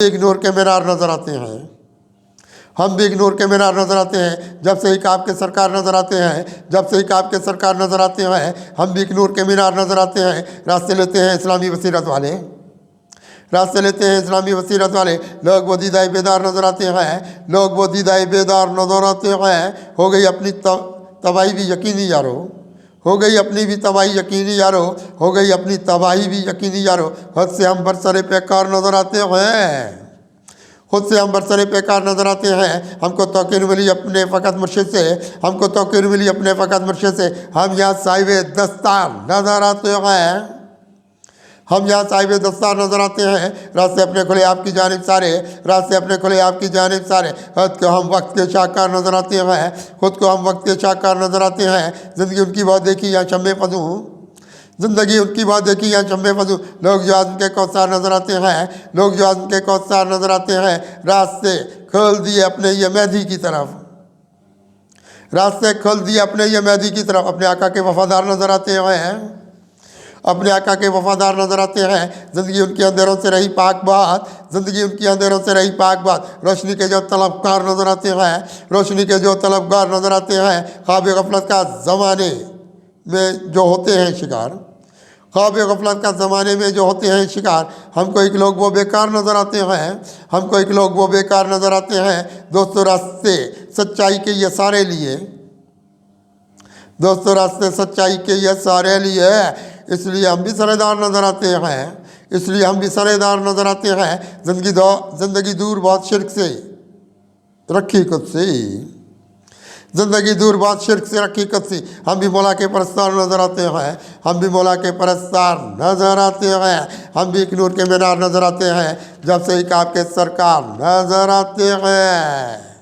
Ignore के मीनार नज़र आते हैं, हम भी इग्नोर के मीनार नज़र आते हैं। जब से ही काब के सरकार नज़र आते हैं, जब से ही काब के सरकार नज़र आते हैं, हम भी इग्नोर के मीनार नज़र आते हैं। रास्ते लेते हैं इस्लामी बसीरत वाले, रास्ते लेते हैं इस्लामी बसीरत वाले। लोग वो दीदाए बेदार नज़र आते हैं, लोग वो दीदाए बेदार नज़र आते हैं। हो गई अपनी तबाही भी यकीनी यारो, हो गई अपनी भी तबाही यकीनी यारो, हो गई अपनी तबाही भी यकीनी यारो। हद से हम बरसरे बेकार नज़र आते हैं, खुद से हम बरसरे बेकार नज़र आते हैं। हमको तौकीर मिली अपने फ़कत मुर्शिद से, हमको तौकीर मिली अपने फ़कत मुर्शिद से। हम यहाँ साहिब दस्तार नज़र आते हैं, हम यहाँ साहिब दस्तार नज़र आते हैं। रास्ते अपने खुले आपकी जानिब सारे, रास्ते अपने खुले आपकी जानिब सारे। खुद को हम वक्त के शाहकार नज़र आते हैं, खुद को हम वक्त के शाहकार नज़र आते हैं। ज़िंदगी उनकी बहुत देखी या शम्मे फजू, ज़िंदगी उनकी बात देखी या शम्मे फजू। लोग जो आज़म के कौसार नज़र आते हैं, लोग जो आज़म के कौसार नज़र आते हैं। रास्ते खोल दिए अपने ये मेहदी की तरफ, रास्ते खोल दिए अपने ये मेहदी की तरफ। अपने आका के वफ़ादार नज़र आते हैं, अपने आका के वफ़ादार नज़र आते हैं। ज़िंदगी उनके अंधेरों से रही पाक बात, ज़िंदगी उनकी अंधेरों से रही पाक बात। रोशनी के जो तलबगार नज़र आते हैं, रोशनी के जो तलबगार नज़र आते हैं। ख्वाब गफलत का ज़माने में जो होते हैं शिकार, ख्वाब गफलत का ज़माने में जो होते हैं शिकार। हमको एक लोग वो बेकार नज़र आते हैं, हमको एक लोग वो बेकार नज़र आते हैं। दोस्तों रास्ते सच्चाई के ये सारे लिए, दोस्तों रास्ते सच्चाई के ये सारे लिए। इसलिए हम भी सरेदार नज़र आते हैं, इसलिए हम भी सरेदार नज़र आते हैं। ज़िंदगी दूर बहुत शिर्क से रखी खुद से, ज़िंदगी दूर बहुत शिर्क से रखी खुद से। हम भी मौला के परस्तार नज़र आते हैं, हम भी मौला के परस्तार नज़र आते हैं। हम भी एक नूर के मीनार नज़र आते हैं। जब से ही काब के सरकार नज़र आते हैं।